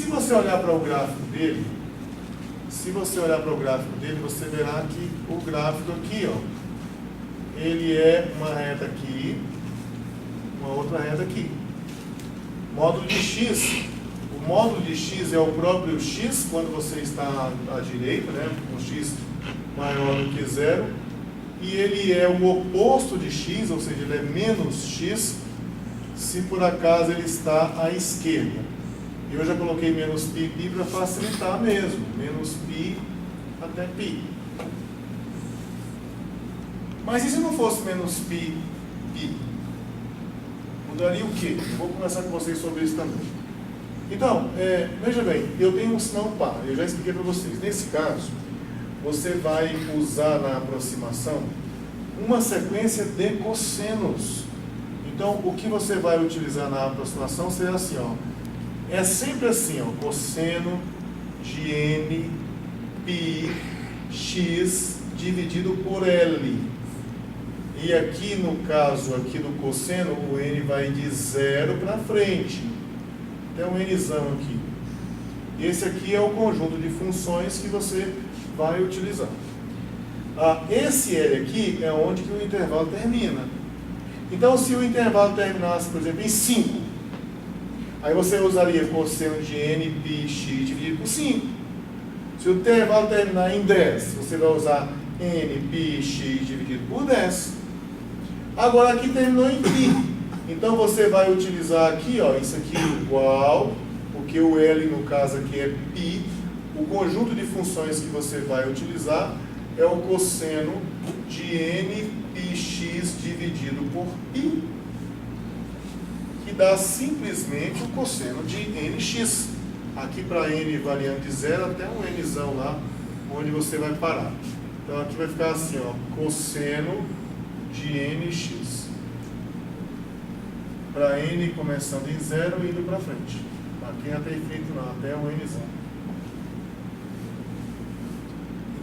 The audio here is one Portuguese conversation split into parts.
se você olhar para o gráfico dele, você verá que o gráfico aqui, ó, ele é uma reta aqui, uma outra reta aqui. Módulo de x. O módulo de x é o próprio x quando você está à direita, né, com x maior do que zero. E ele é o oposto de x, ou seja, ele é menos x, se por acaso ele está à esquerda. E eu já coloquei menos π para facilitar mesmo. Menos π até π. Mas e se não fosse menos π? Mudaria o quê? Eu vou conversar com vocês sobre isso também. Então, veja bem, eu tenho um sinal par, eu já expliquei para vocês. Nesse caso, você vai usar na aproximação uma sequência de cossenos. Então, o que você vai utilizar na aproximação será assim, ó. É sempre assim, ó, cosseno de n π x dividido por L. E aqui no caso aqui do cosseno, o n vai de 0 para frente. Tem um nzão aqui. Esse aqui é o conjunto de funções que você vai utilizar. Esse L aqui é onde que o intervalo termina. Então, se o intervalo terminasse, por exemplo, em 5, aí você usaria cosseno de n π x dividido por 5. Se o intervalo terminar em 10, você vai usar n π x dividido por 10. Agora aqui terminou em π. Então você vai utilizar aqui, ó, isso aqui igual, porque o L no caso aqui é π. O conjunto de funções que você vai utilizar é o cosseno de n π x dividido por π, que dá simplesmente o cosseno de nx. Aqui para n variando de 0 até um nzão lá, onde você vai parar. Então aqui vai ficar assim, ó, cosseno de nx. Para n começando em 0 e indo para frente. Aqui não tem feito não, até o nzão.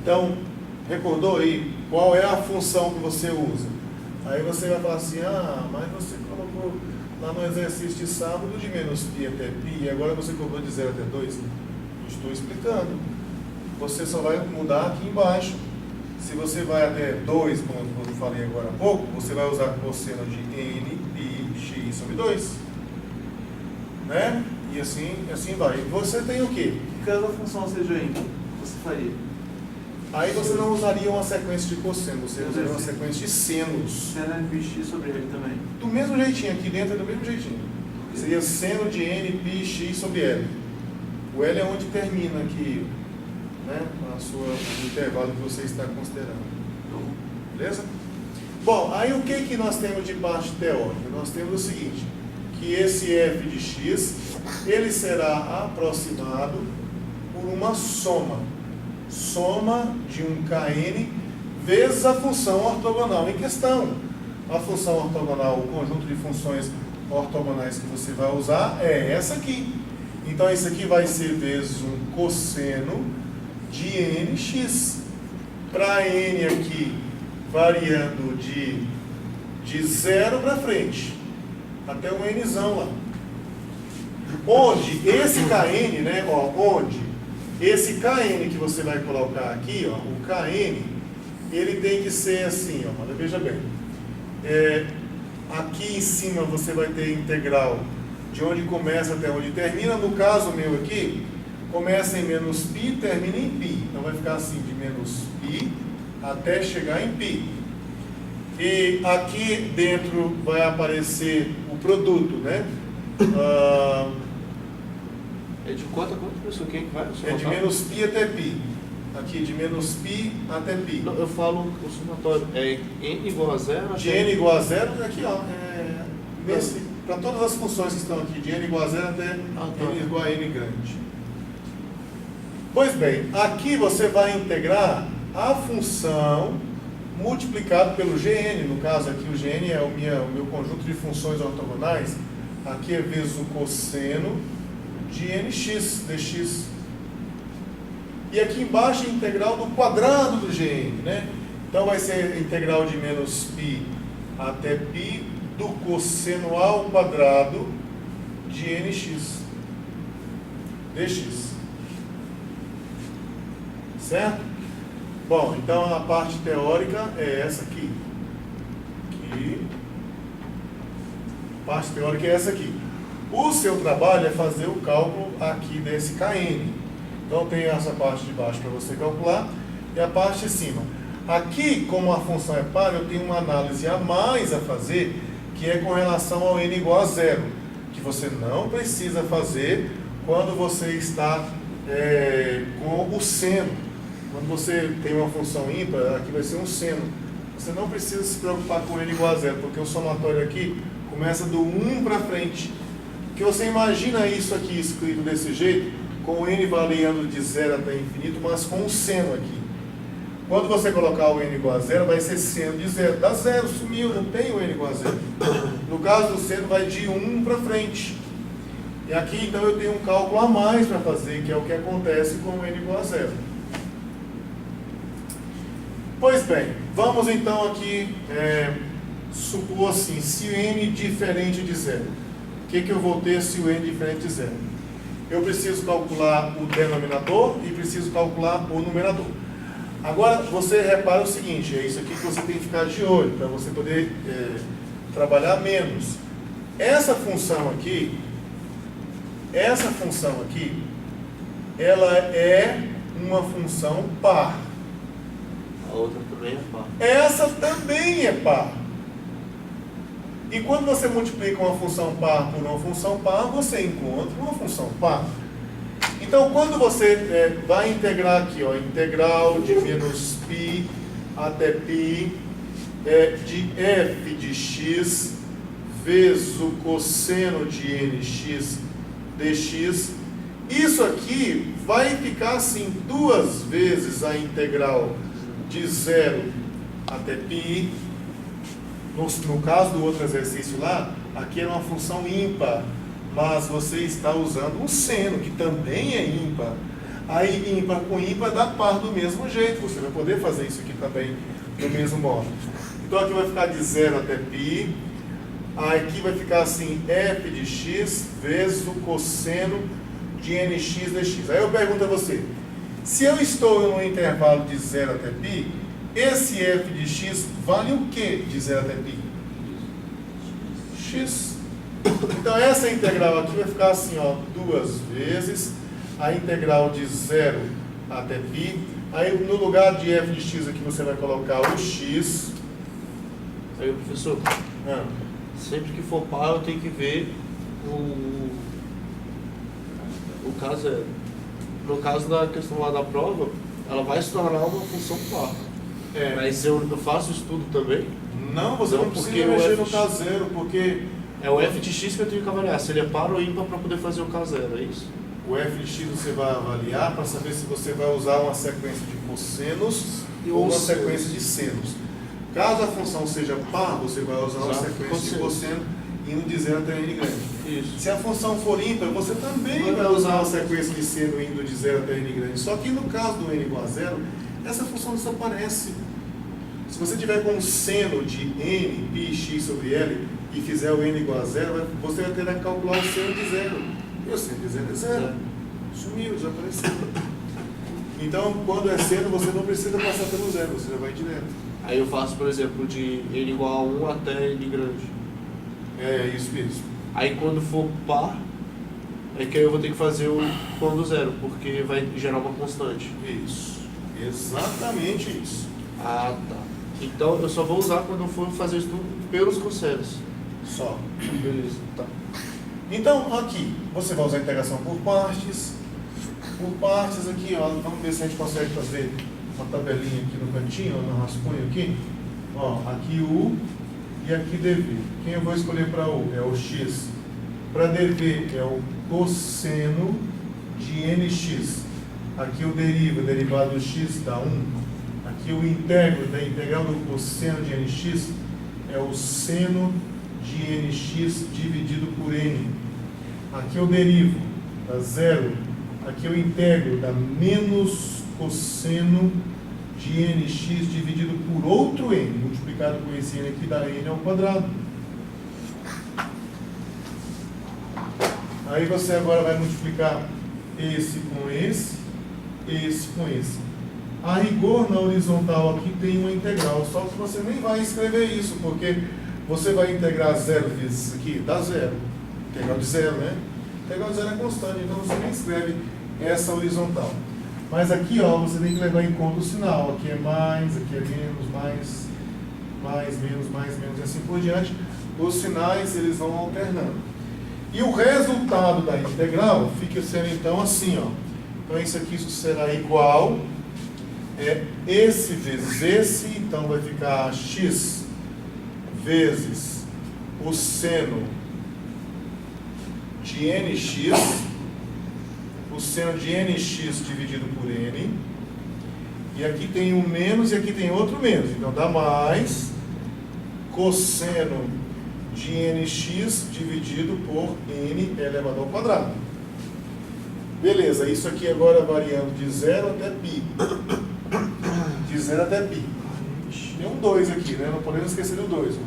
Então, recordou aí qual é a função que você usa? Aí você vai falar assim, mas você colocou lá no exercício de sábado de menos π até π, e agora você colocou de 0 até 2. Estou explicando. Você só vai mudar aqui embaixo. Se você vai até 2, como eu falei agora há pouco, você vai usar cosseno de n π x sobre 2. Né? E assim vai. Você tem o quê? Caso a função seja n, você faria? Aí você não usaria uma sequência de cosseno, você usaria uma sequência de senos. Seno de x sobre L também. Do mesmo jeitinho, aqui dentro é do mesmo jeitinho. Seria seno de n π x sobre L. O L é onde termina aqui, né, o intervalo que você está considerando. Beleza? Bom, aí o que nós temos de parte teórica? Nós temos o seguinte, que esse f de x, ele será aproximado por uma soma de um kn vezes a função ortogonal em questão. A função ortogonal, o conjunto de funções ortogonais que você vai usar é essa aqui. Então, isso aqui vai ser vezes um cosseno de nx. Para n aqui, variando de 0 para frente, até um nzão lá. Onde esse kn, né, onde esse kn que você vai colocar aqui, ó, o kn, ele tem que ser assim, ó, olha, veja bem. Aqui em cima você vai ter integral de onde começa até onde termina. No caso meu aqui, começa em menos π, termina em π. Então vai ficar assim, de menos π até chegar em π. E aqui dentro vai aparecer o produto, né? É de quanto a quanto, professor? Quem que vai? É de menos π até π. Aqui, de menos π até π. Não, eu falo o somatório. É n igual a 0? De n igual a 0, aqui, ó. Para todas as funções que estão aqui, de n igual a 0 até n igual a n grande. Pois bem, aqui você vai integrar a função multiplicado pelo gn. No caso aqui, o gn é o meu conjunto de funções ortogonais. Aqui é vezes o cosseno de nx, dx. E aqui embaixo é a integral do quadrado do gn, né? Então vai ser a integral de menos π até π do cosseno ao quadrado de nx. dx. Certo? Bom, então a parte teórica é essa aqui. A parte teórica é essa aqui. O seu trabalho é fazer o cálculo aqui desse Kn. Então tem essa parte de baixo para você calcular e a parte de cima. Aqui, como a função é par, eu tenho uma análise a mais a fazer, que é com relação ao n igual a zero, que você não precisa fazer quando você está com o seno. Quando você tem uma função ímpar, aqui vai ser um seno. Você não precisa se preocupar com n igual a zero, porque o somatório aqui começa do 1 para frente. Que você imagina isso aqui escrito desse jeito, com o n variando de 0 até infinito, mas com o seno aqui. Quando você colocar o n igual a zero, vai ser seno de zero. Dá zero, sumiu, não tem o n igual a zero. No caso do seno, vai de 1 para frente. E aqui, então, eu tenho um cálculo a mais para fazer, que é o que acontece com o n igual a zero. Pois bem, vamos então aqui supor assim, se o n diferente de zero. O que eu vou ter se o n diferente de zero? Eu preciso calcular o denominador e preciso calcular o numerador. Agora, você repara o seguinte, é isso aqui que você tem que ficar de olho, para você poder trabalhar menos. Essa função aqui, ela é uma função par. A outra também é par. Essa também é par. E quando você multiplica uma função par por uma função par, você encontra uma função par. Então, quando você vai integrar aqui, ó, integral de menos π até π de f de x vezes o cosseno de nx dx, isso aqui vai ficar assim, duas vezes a integral de 0 até π. No caso do outro exercício lá, aqui era uma função ímpar, mas você está usando um seno, que também é ímpar. Aí ímpar com ímpar dá par do mesmo jeito, você vai poder fazer isso aqui também do mesmo modo. Então aqui vai ficar de 0 até π, aqui vai ficar assim, f de x vezes o cosseno de nx dx. Aí eu pergunto a você, se eu estou no intervalo de 0 até π, esse f de x vale o que de 0 até π? X. Então essa integral aqui vai ficar assim, ó, duas vezes a integral de 0 até π. Aí no lugar de f de x aqui você vai colocar o x. Aí, professor, sempre que for par eu tenho que ver o caso no caso da questão lá da prova, ela vai se tornar uma função par. Mas eu faço isso tudo também? Não, você não precisa mexer no K0, porque é o f de x que eu tenho que avaliar, se ele é par ou ímpar para poder fazer o K0, é isso? o f de x você vai avaliar para saber se você vai usar uma sequência de cossenos ou uma sequência de senos. Caso a função seja par, você vai usar uma sequência de cosseno indo de 0 até n grande. Isso. Se a função for ímpar, você também vai usar uma sequência de seno indo de 0 até n grande. Só que no caso do n igual a 0, essa função desaparece. Se você tiver com um seno de n, π, x sobre l, e fizer o n igual a 0, você vai ter que calcular o seno de 0. E o seno de 0 é 0. Sumiu, desapareceu. Então, quando é seno, você não precisa passar pelo 0, você já vai direto. Aí eu faço, por exemplo, de n igual a 1 até n grande. É, isso mesmo. Aí quando for par, é que aí eu vou ter que fazer o quando zero, porque vai gerar uma constante. Isso. Exatamente isso. Ah, tá. Então eu só vou usar quando eu for fazer isso tudo pelos cossenos. Só. Beleza, tá. Então, aqui, você vai usar a integração por partes. Por partes aqui, ó, vamos ver se a gente consegue fazer uma tabelinha aqui no cantinho, no rascunho aqui. Ó, aqui U e aqui dv. Quem eu vou escolher para U? É o x. Para dv é o cosseno de nx. Aqui o derivado do x dá 1. Aqui o integro da integral do cosseno de nx é o seno de nx dividido por n. Aqui eu derivo, dá 0. Aqui eu integro, dá menos cosseno de nx dividido por outro n, multiplicado por esse n aqui, dá n ao quadrado. Aí você agora vai multiplicar esse com esse com esse. A rigor, na horizontal aqui tem uma integral, só que você nem vai escrever isso, porque você vai integrar 0 vezes isso aqui, dá 0. Integral de 0, né? Integral de 0 é constante, então você nem escreve essa horizontal. Mas aqui, ó, você tem que levar em conta o sinal. Aqui é mais, aqui é menos, mais, menos, e assim por diante. Os sinais, eles vão alternando. E o resultado da integral fica sendo, então, assim, ó. Então, isso aqui será igual esse vezes esse, então vai ficar x vezes o seno de nx, o seno de nx dividido por n, e aqui tem um menos e aqui tem outro menos, então dá mais cosseno de nx dividido por n elevado ao quadrado. Beleza, isso aqui agora variando de 0 até π. De 0 até π. Tem um 2 aqui, né? Não podemos esquecer do 2. Né?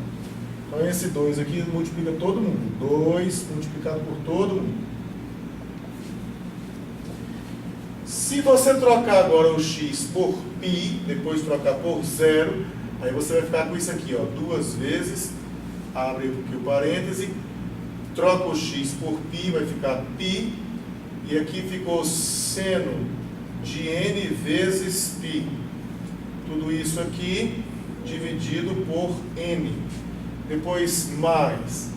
Então esse 2 aqui multiplica todo mundo. 2 multiplicado por todo mundo. Se você trocar agora o x por π, depois trocar por 0, aí você vai ficar com isso aqui, ó. 2 vezes, abre aqui o parêntese, troca o x por π, vai ficar π, e aqui ficou seno de n vezes π. Tudo isso aqui dividido por n. Depois mais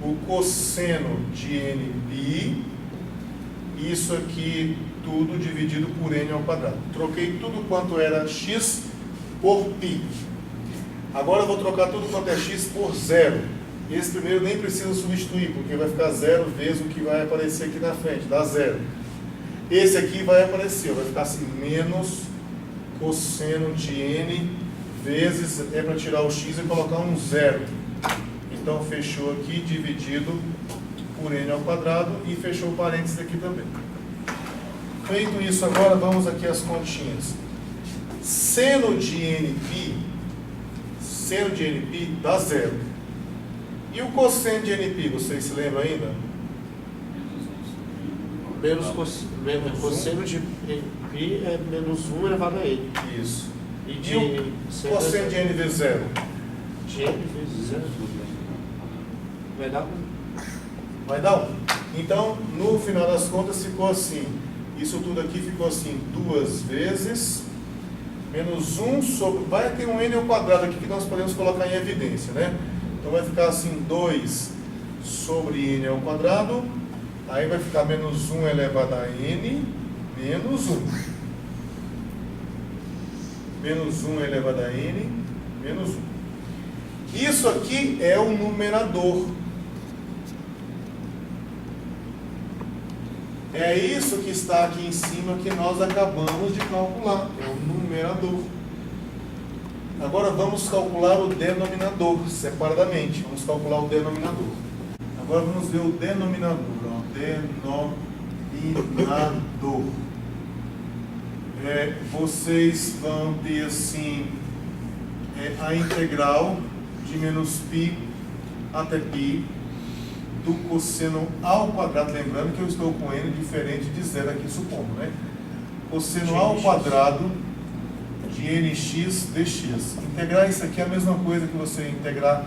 o cosseno de nπ. Isso aqui tudo dividido por n ao quadrado. Troquei tudo quanto era x por π. Agora eu vou trocar tudo quanto é x por 0. Esse primeiro nem precisa substituir, porque vai ficar 0 vezes o que vai aparecer aqui na frente, dá 0. Esse aqui vai aparecer, vai ficar assim, menos cosseno de n vezes, é para tirar o x e colocar um 0. Então fechou aqui, dividido por n ao quadrado, e fechou o parênteses aqui também. Feito isso agora, vamos aqui às continhas. Seno de nπ dá 0. E o cosseno de nπ, vocês se lembram ainda? Menos cosseno de π é menos 1 elevado a n. Isso. E o cosseno de n vezes 0? De n vezes 0. Vai dar 1. Vai dar 1. Então, no final das contas, ficou assim. Isso tudo aqui ficou assim, 2 vezes menos 1 sobre... Vai ter um n ao quadrado aqui que nós podemos colocar em evidência, né? Então vai ficar assim, 2 sobre n ao quadrado. Aí vai ficar menos 1 elevado a n, menos 1. Menos 1 elevado a n, menos 1. Isso aqui é o numerador. É isso que está aqui em cima que nós acabamos de calcular. É o numerador. Agora vamos calcular o denominador separadamente. Vamos calcular o denominador. Agora vamos ver o denominador. Denominador. Vocês vão ter assim a integral de menos π até π do cosseno ao quadrado. Lembrando que eu estou com n diferente de 0 aqui, supondo, né? Cosseno ao quadrado de nx dx. Integrar isso aqui é a mesma coisa que você integrar.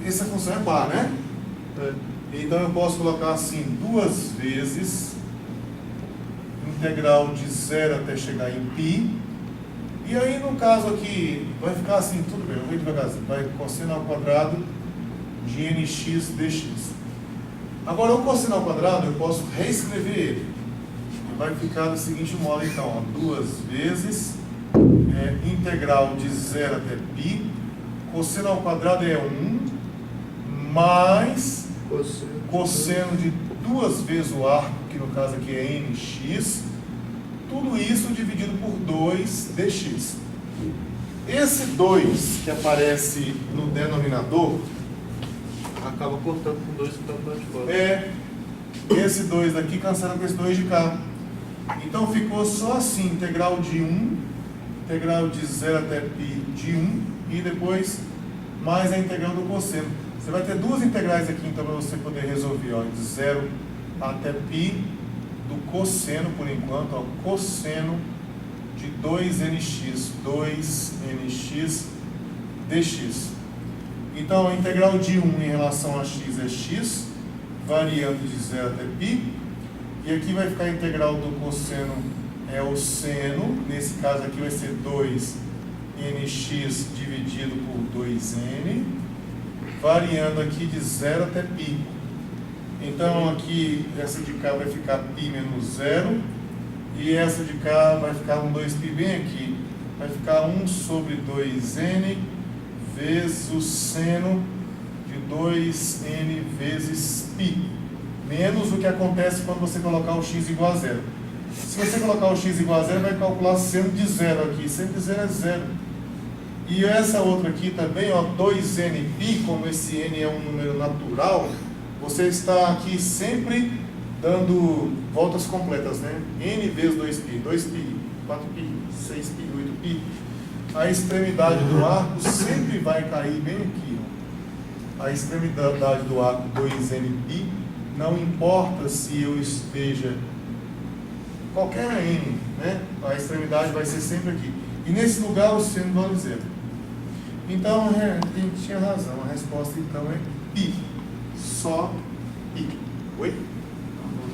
Essa função é bar, né? Então eu posso colocar assim, 2 vezes integral de 0 até chegar em π. E aí no caso aqui vai ficar assim, tudo bem, eu vou devagarzinho. Vai cosseno ao quadrado de nx dx. Agora o cosseno ao quadrado eu posso reescrever ele. Vai ficar do seguinte modo então, 2 vezes integral de 0 até π, cosseno ao quadrado é 1, mais cosseno de 2 vezes o arco, que no caso aqui é nx, tudo isso dividido por 2 dx. Esse 2 que aparece no denominador, acaba cortando com 2 que está do lado de fora. Esse 2 aqui cancela com esse 2 de cá. Então ficou só assim, integral de 1, integral de 0 até π de 1, e depois mais a integral do cosseno. Você vai ter duas integrais aqui, então, para você poder resolver, ó, de 0 até π do cosseno, por enquanto, ó, cosseno de 2nx dx. Então, a integral de 1 em relação a x é x, variando de 0 até π. E aqui vai ficar a integral do cosseno, é o seno, nesse caso aqui vai ser 2nx dividido por 2n, variando aqui de 0 até π. Então aqui, essa de cá vai ficar π menos 0, e essa de cá vai ficar um 2π bem aqui, vai ficar 1 sobre 2n vezes o seno de 2n vezes π, menos o que acontece quando você colocar o x igual a 0. Se você colocar o x igual a 0, vai calcular seno de 0 aqui, seno de 0 é 0. E essa outra aqui também, ó, 2nπ, como esse n é um número natural, você está aqui sempre dando voltas completas, né? N vezes 2π, 2π, 4π, 6π, 8π. A extremidade do arco sempre vai cair bem aqui, ó. A extremidade do arco 2nπ, não importa se eu esteja qualquer n, né? A extremidade vai ser sempre aqui. E nesse lugar o seno vale 0. Então, tinha razão. A resposta então é π. Só π. Oi?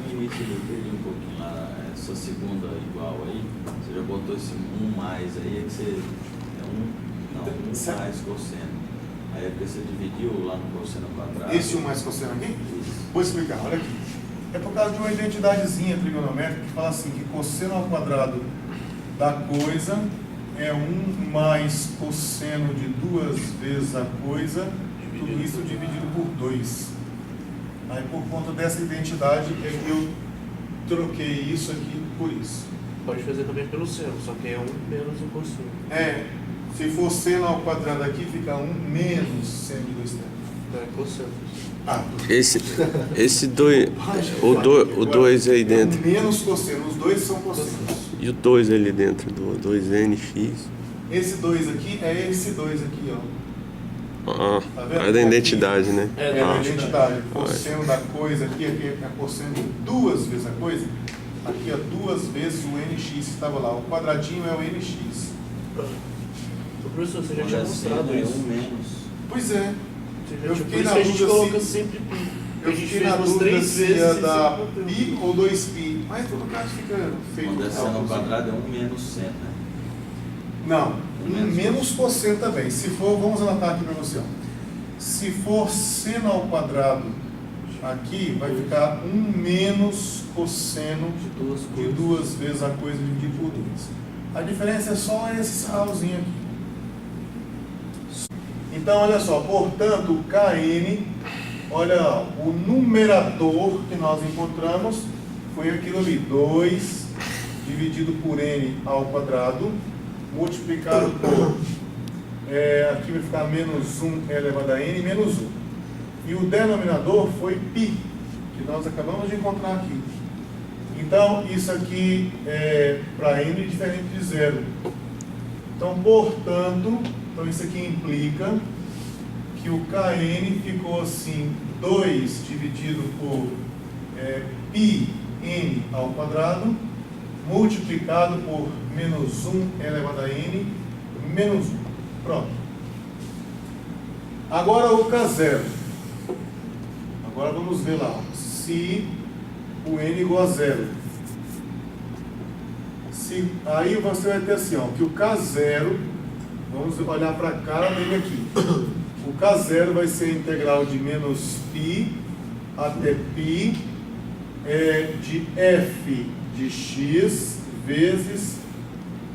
No início eu perdi um pouquinho lá, essa segunda igual aí, você já botou esse 1 mais aí, é que você... É 1 mais cosseno. Aí é porque você dividiu lá no cosseno quadrado. Esse 1 mais cosseno aqui? Isso. Vou explicar, olha aqui. É por causa de uma identidadezinha trigonométrica que fala assim, que cosseno ao quadrado da coisa é 1 mais cosseno de 2 vezes a coisa, tudo isso dividido por 2. Aí por conta dessa identidade é que eu troquei isso aqui por isso. Pode fazer também pelo seno, só que é 1 menos o cosseno. É, se for seno ao quadrado aqui, fica 1 menos seno de 2 terços. É cosseno. Ah, Esse dois, o 2 aí dentro. menos cosseno, os dois são cossenos. E o 2 ali dentro do 2nx. Esse 2 aqui é esse 2 aqui, ó. Tá vendo? É da identidade, né? É da identidade. Cosseno da coisa aqui é cosseno de 2 vezes a coisa. Aqui, ó, 2 vezes o nx que estava lá. O quadradinho é o nx. Professor, você já Quando tinha é mostrado seno, é isso. 1 menos. Pois é. Eu fiquei Por isso na que a gente dúvida coloca se... sempre π. Eu fiquei na dúvida se ia dar π ou 2π. Mas todo caso fica feio. Quando é seno ao quadrado é 1 menos seno, né? Não, menos cosseno também. Se for, vamos anotar aqui para você, ó. Se for seno ao quadrado aqui, vai ficar 1 menos cosseno de 2 vezes a coisa dividido por 2. A diferença é só esse sinalzinho aqui. Então, olha só, portanto, o Kn, olha, ó, o numerador que nós encontramos foi aquilo ali, 2 dividido por n ao quadrado, multiplicado por, aqui vai ficar menos 1 elevado a n, menos 1. E o denominador foi π, que nós acabamos de encontrar aqui. Então, isso aqui é para n diferente de 0. Então, portanto, isso aqui implica que o Kn ficou assim, 2 dividido por πn ao quadrado, multiplicado por menos 1 elevado a n, menos 1. Pronto. Agora o K0. Agora vamos ver lá. Se o n igual a 0. Aí você vai ter assim, ó, que o K0, vamos olhar para a cara dele aqui. O K0 vai ser a integral de menos π até π de f de x vezes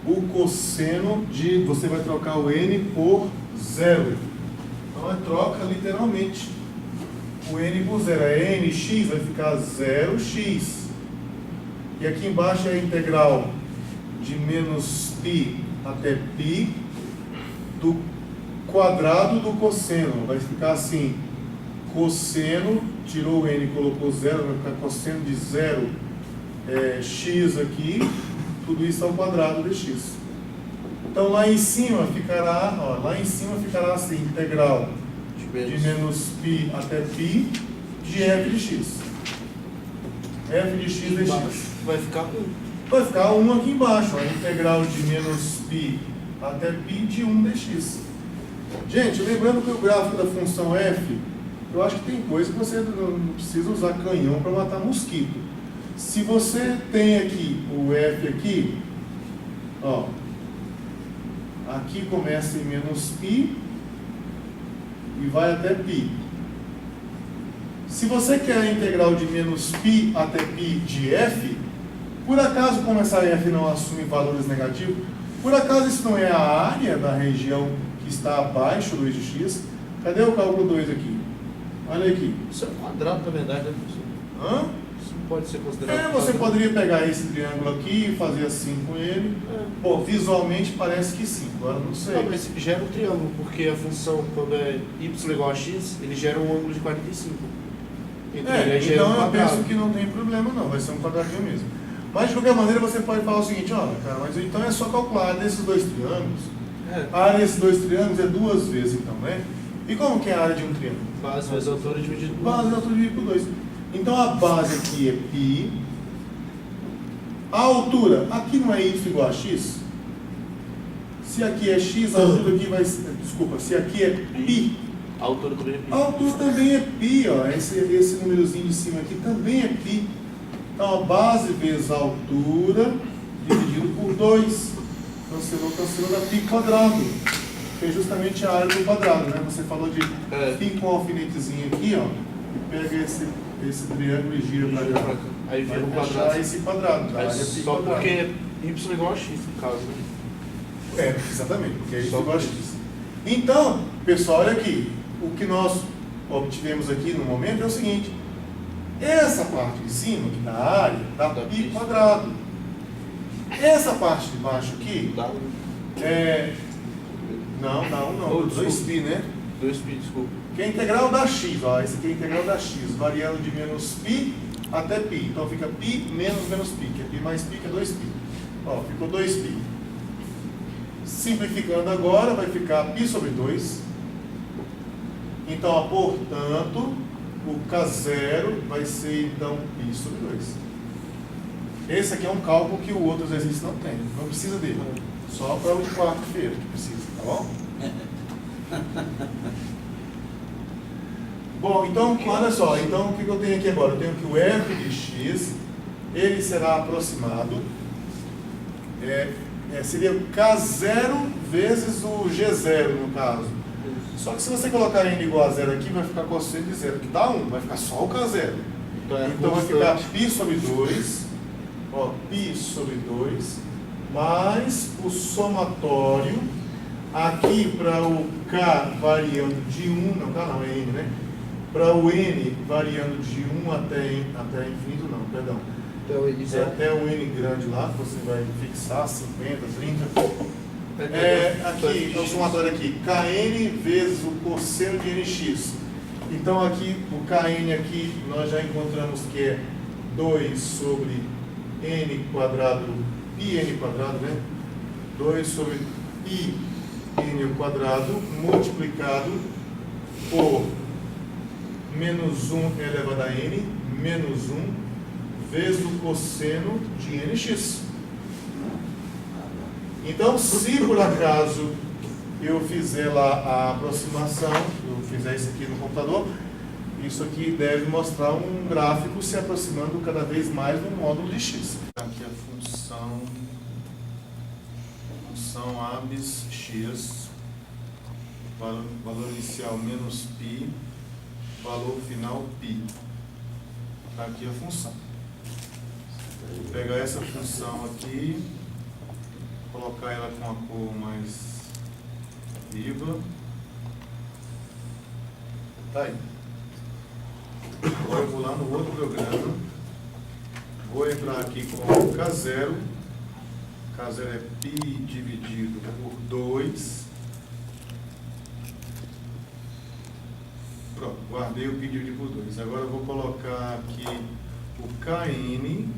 o cosseno de, você vai trocar o n por 0. Então é troca literalmente o n por 0. É nx, vai ficar 0x. E aqui embaixo é a integral de menos π até π do quadrado do cosseno. Vai ficar assim, cosseno, tirou o n e colocou 0, vai ficar cosseno de 0 x aqui, tudo isso ao quadrado de x. Então lá em cima ficará, assim, integral de menos π até π de f de x. f de x dx. Vai ficar 1. Vai ficar 1 aqui embaixo, a integral de menos π até π de 1 dx. Gente, lembrando que o gráfico da função f, eu acho que tem coisa que você não precisa usar canhão para matar mosquito. Se você tem aqui o f aqui, ó, aqui começa em menos π e vai até π. Se você quer a integral de menos π até π de f, por acaso, como essa f não assume valores negativos, por acaso isso não é a área da região que está abaixo do eixo x? Cadê o cálculo 2 aqui? Olha aqui. Isso é um quadrado, na verdade, né, professor? Hã? Isso não pode ser considerado Você quadrado. poderia pegar esse triângulo aqui e fazer assim com ele. Bom, visualmente parece que sim, agora não sei. Não, mas gera um triângulo, porque a função, quando é y igual a x, ele gera um ângulo de 45. Então, ele gera Então um eu quadrado. penso que não tem problema não, vai ser um quadradinho mesmo. Mas de qualquer maneira você pode falar o seguinte, olha, cara, mas então é só calcular desses dois triângulos. A área desses dois triângulos é 2 vezes então, né? E como que é a área de um triângulo? Base vezes altura dividido por Base da altura dividido por 2. Então a base aqui é π. A altura, aqui não é y igual a x? Se aqui é x, a altura aqui vai ser... Desculpa, se aqui é π, a altura também é a π. altura também é π, ó. Esse númerozinho de cima aqui também é π. Então a base vezes a altura dividido por 2. Cancelou da π quadrado. Que é justamente a área do quadrado, né? Você falou de π com um alfinetezinho aqui, ó. Pega esse triângulo e gira para cá. Aí vira um Vai quadrado. achar esse quadrado, tá? Aí Área π só quadrado. porque é y igual a x, no caso, né? Exatamente, porque é isso Só que eu gosto disso. Então, pessoal, olha aqui. O que nós obtivemos aqui no momento é o seguinte. Essa parte de cima, que dá a área, dá π quadrado. Essa parte de baixo aqui, Dá não, dá 1 não, Oh, 2π, né? 2π, desculpa. Que é a integral da x, ó. Esse aqui é a integral da x, variando de menos π até π. Então fica π menos menos π, que é π mais π, que é 2π. Ó, ficou 2π. Simplificando agora, vai ficar π sobre 2. Então, ó, portanto, o K0 vai ser, então, π sobre 2. Esse aqui é um cálculo que o outro exercício não tem. Não precisa dele. Só para o de quarta-feira que precisa, tá bom? Bom, então, olha só. Então, o que eu tenho aqui agora? Eu tenho que o f de x, ele será aproximado. Seria o K0 vezes o G0, no caso. Só que se você colocar n igual a 0 aqui, vai ficar cosseno de 0, que dá 1, vai ficar só o K0. Então vai ficar π sobre 2, ó, π sobre 2, mais o somatório, aqui para o K variando de 1, não, K não, é N, né? Para o N variando de 1 até infinito, não, perdão. Então, isso Até o N grande lá, que você vai fixar, 50, 30. Aqui, é o somatório aqui, Kn vezes o cosseno de Nx. Então aqui, o Kn aqui, nós já encontramos que é 2 sobre N quadrado, πn quadrado, né? 2 sobre πn ao quadrado, multiplicado por menos 1 elevado a N, menos 1, vezes o cosseno de Nx. Então, se por acaso eu fizer lá a aproximação, eu fizer isso aqui no computador, isso aqui deve mostrar um gráfico se aproximando cada vez mais do módulo de x. Aqui a função abs x, valor inicial menos π, valor final π. Está aqui a função. Vou pegar essa função aqui, colocar ela com a cor mais viva. Tá aí. Agora eu vou lá no outro programa. Vou entrar aqui com o K0. K0 é π dividido por 2. Pronto, guardei o π dividido por 2. Agora eu vou colocar aqui o Kn,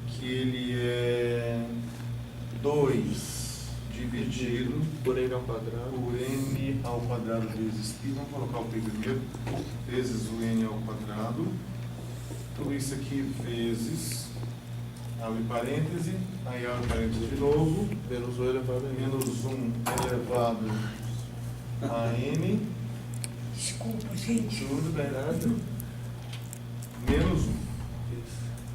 que ele é 2 dividido por N ao quadrado. por N ao quadrado vezes π. Vamos colocar o π primeiro. Vezes o N ao quadrado. tudo isso aqui vezes, abre parêntese, aí abre parêntese de novo, Menos 1 elevado a n. menos 1 elevado a n, Desculpa, gente. tudo bem, menos 1.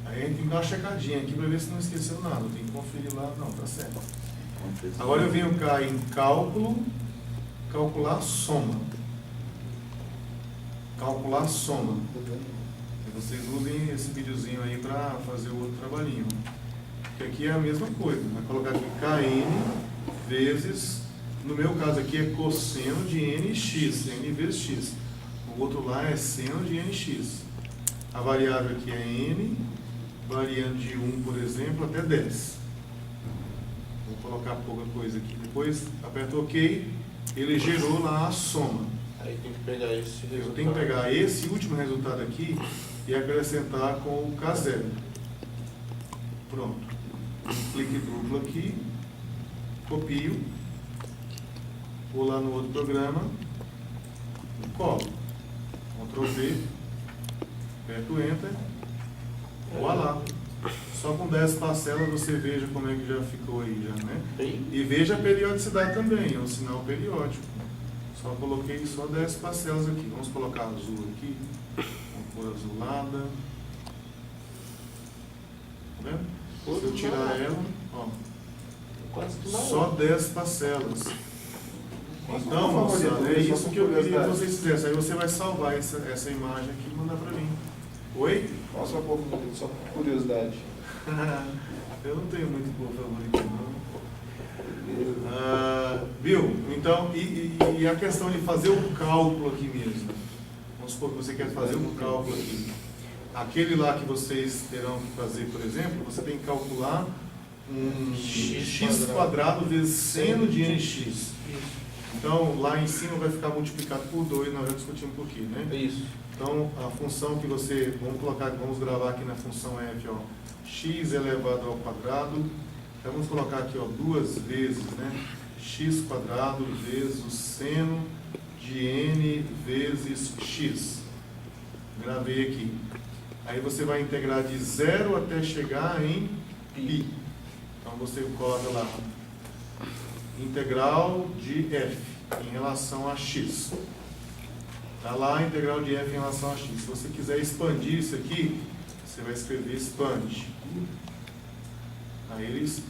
Aí a gente tem que dar uma checadinha aqui para ver se não esqueceu nada, tem que conferir lá, não, tá certo. Agora eu venho cá em cálculo, calcular soma. Calcular soma. E vocês usem esse videozinho aí para fazer o outro trabalhinho. Que aqui é a mesma coisa. Vai colocar aqui kn vezes, no meu caso aqui é cosseno de nx, n vezes x. O outro lá é seno de nx. A variável aqui é n, variando de 1, por exemplo, até 10. Vou colocar pouca coisa aqui. Depois aperto OK, ele gerou lá a soma. Aí tem que pegar esse resultado. Eu tenho que pegar esse último resultado aqui e acrescentar com o K0. Pronto. Um clique duplo aqui, copio, vou lá no outro programa, colo. Ctrl V, aperto Enter, vou lá. Só com 10 parcelas você veja como é que já ficou aí, já, né? E veja a periodicidade também, é um sinal periódico. Só coloquei só 10 parcelas aqui. Vamos colocar azul aqui. Vamos pôr azulada. Tá vendo? Se eu tirar ela, ó, Quase que não. só 10 parcelas. Então, moçada, é isso que eu queria que vocês fizessem. Aí você vai salvar essa imagem aqui e mandar pra mim. Oi? Qual a sua cor favorita? Só por curiosidade. Eu não tenho muito cor favorita, não. Viu? Então, e a questão de fazer o cálculo aqui mesmo. Vamos supor que você quer fazer um cálculo aqui. Aquele lá que vocês terão que fazer, por exemplo, você tem que calcular um x quadrado vezes seno de nx. Então, lá em cima vai ficar multiplicado por 2, nós já discutimos por quê, né? É isso. Então, a função que você, vamos gravar aqui na função f, ó, x elevado ao quadrado, então vamos colocar aqui, ó, 2 vezes, né, x quadrado vezes o seno de n vezes x. Gravei aqui. Aí você vai integrar de 0 até chegar em π. Então você coloca lá, integral de f em relação a x. Está lá a integral de f em relação a x. Se você quiser expandir isso aqui, você vai escrever expande. Aí eles...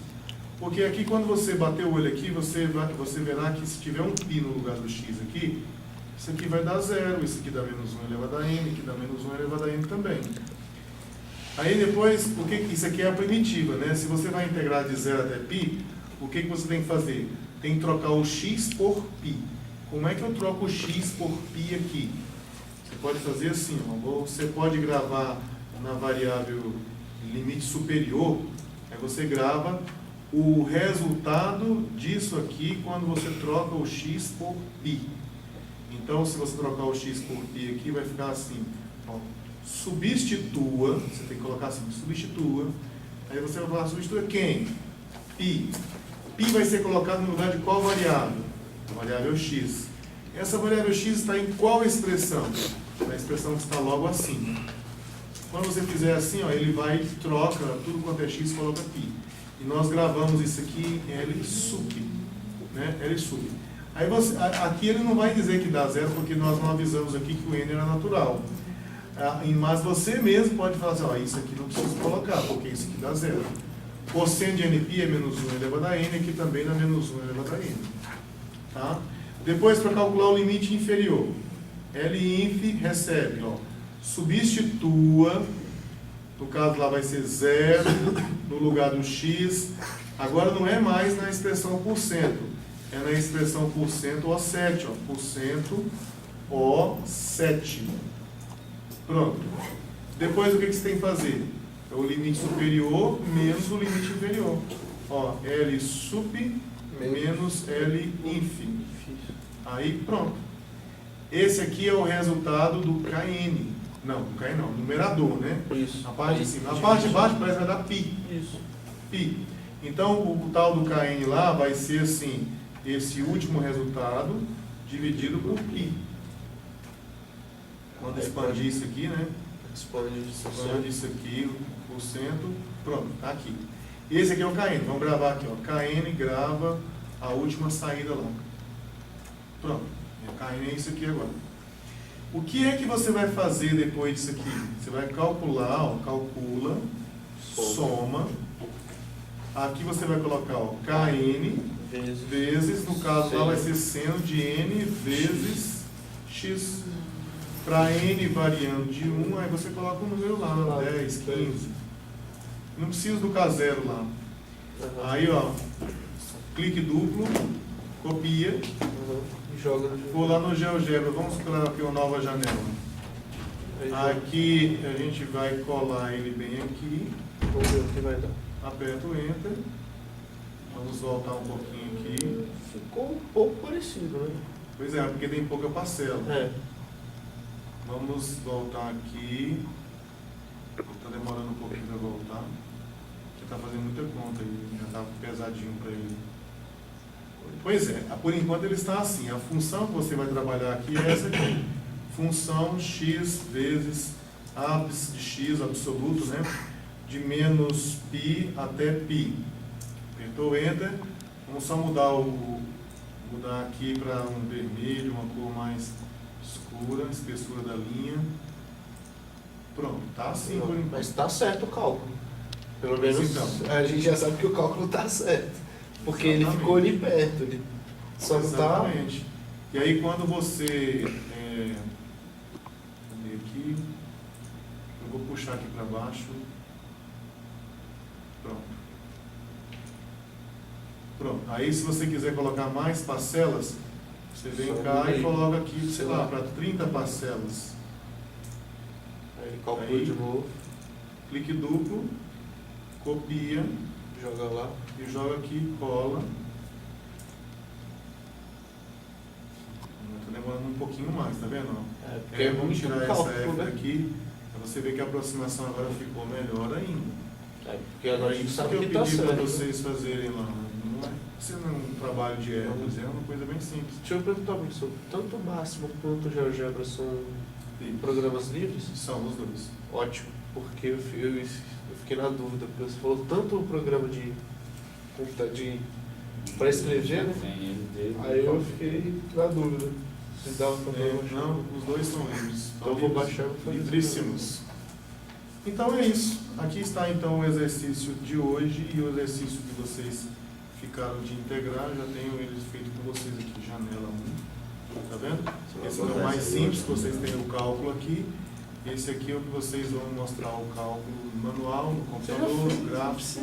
Porque aqui quando você bater o olho aqui, você verá que se tiver um π no lugar do x aqui, isso aqui vai dar 0, isso aqui dá menos 1 elevado a n, aqui dá menos 1 elevado a n também. Aí depois, isso aqui é a primitiva, né? Se você vai integrar de 0 até π, o que você tem que fazer? Tem que trocar o x por π. Como é que eu troco o x por π aqui? Você pode fazer assim, ó, você pode gravar na variável limite superior, aí você grava o resultado disso aqui quando você troca o x por π. Então, se você trocar o x por π aqui, vai ficar assim, ó, substitua, você tem que colocar assim, substitua, aí você vai falar, substitua quem? π. π vai ser colocado no lugar de qual variável? A variável x. Essa variável x está em qual expressão? Na expressão que está logo acima. Quando você fizer assim, ó, ele vai, troca tudo quanto é x, coloca π. E nós gravamos isso aqui em L sub, né? L sub. Aí você, aqui ele não vai dizer que dá 0, porque nós não avisamos aqui que o n era natural. Mas você mesmo pode falar assim, ó, isso aqui não precisa colocar, porque isso aqui dá 0. Cosseno de nπ é menos 1 elevado a n, aqui também dá menos 1 elevado a n. Tá? Depois, para calcular o limite inferior, Linf recebe, ó, substitua, no caso lá vai ser 0, no lugar do x, agora não é mais na expressão por cento, é na expressão por cento O7, ó, por cento O7. Pronto. Depois o que você tem que fazer? É o limite superior menos o limite inferior. Ó, L sup menos L inf. Aí pronto. Esse aqui é o resultado do KN. Não, do KN não, numerador, né? Isso. Na parte de cima. Na parte de baixo parece que vai dar π. Isso. π. Então o tal do KN lá vai ser assim, esse último resultado dividido por π. Quando expandir isso aqui, né? Expande isso aqui, por cento, pronto, tá aqui. Esse aqui é o KN, vamos gravar aqui, ó. KN grava a última saída lá. Pronto, o KN é isso aqui agora. O que é que você vai fazer depois disso aqui? Você vai calcular, ó, calcula, soma. Aqui você vai colocar, ó, KN vezes, no caso lá vai ser seno de N vezes X. Para N variando de 1, aí você coloca um número lá, 10, 15. Não precisa do K0 lá. Aí, ó, clique duplo, copia, e joga no vou lá no GeoGebra, vamos criar aqui uma nova janela. Aqui a gente vai colar ele bem aqui. Vamos ver o que vai dar. Aperta o Enter. Vamos voltar um pouquinho aqui. Ficou um pouco parecido, né? Pois é, porque tem pouca parcela. É. Vamos voltar aqui. Está demorando um pouquinho para voltar. Porque está fazendo muita conta aí, já está pesadinho para ele. Pois é, por enquanto ele está assim. A função que você vai trabalhar aqui é essa aqui. Função x vezes ápice de x absoluto, né? De menos π até π. Apertou Enter. Vamos só mudar aqui para um vermelho, uma cor mais escura, espessura da linha. Pronto, tá assim por enquanto. Mas está certo o cálculo. Pelo menos então, a gente já sabe que o cálculo está certo. Porque exatamente. ele ficou ali perto. Ele só não está. Exatamente. E aí quando você. Cadê aqui? Eu vou puxar aqui para baixo. Pronto. Pronto. Aí se você quiser colocar mais parcelas, você vem Só cá aí. e coloca aqui, sei lá, Lá. para 30 parcelas. Aí ele calcula Aí. de novo, Clique duplo, copia joga lá. e joga aqui, cola. Está demorando um pouquinho mais, tá vendo? É, porque É, é vamos muito tirar essa cálculo, F né? daqui, para você ver que a aproximação agora ficou melhor ainda. É, porque agora a gente Isso sabe que eu que está pedi para certo. vocês fazerem lá. Não é sendo um trabalho de erros, é uma coisa bem simples. Deixa eu perguntar para você, tanto o Máximo quanto o GeoGebra são programas livres? São os dois. Ótimo, porque eu fiquei na dúvida, porque você falou tanto o programa de para escrever, né? Tem ele dele. Aí eu fiquei na dúvida. Se dava para baixar. Não, os dois são livres. Então eu vou baixar e vou fazer Livríssimos. Então é isso. Aqui está então o exercício de hoje e o exercício que vocês ficaram de integrar. Eu já tenho eles feito com vocês aqui, janela 1. Tá vendo? Esse é o mais simples, que vocês têm o cálculo aqui. Esse aqui é o que vocês vão mostrar o cálculo manual, no computador, no gráfico.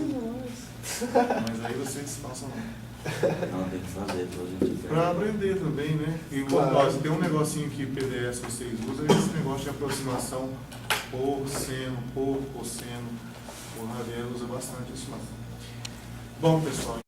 Mas aí vocês façam Não, tem que fazer pra gente ver. para aprender também, né? E Claro. se tem um negocinho que PDS vocês usam, é esse negócio de aproximação por seno, por cosseno. O Javier usa bastante isso lá. Bom, pessoal.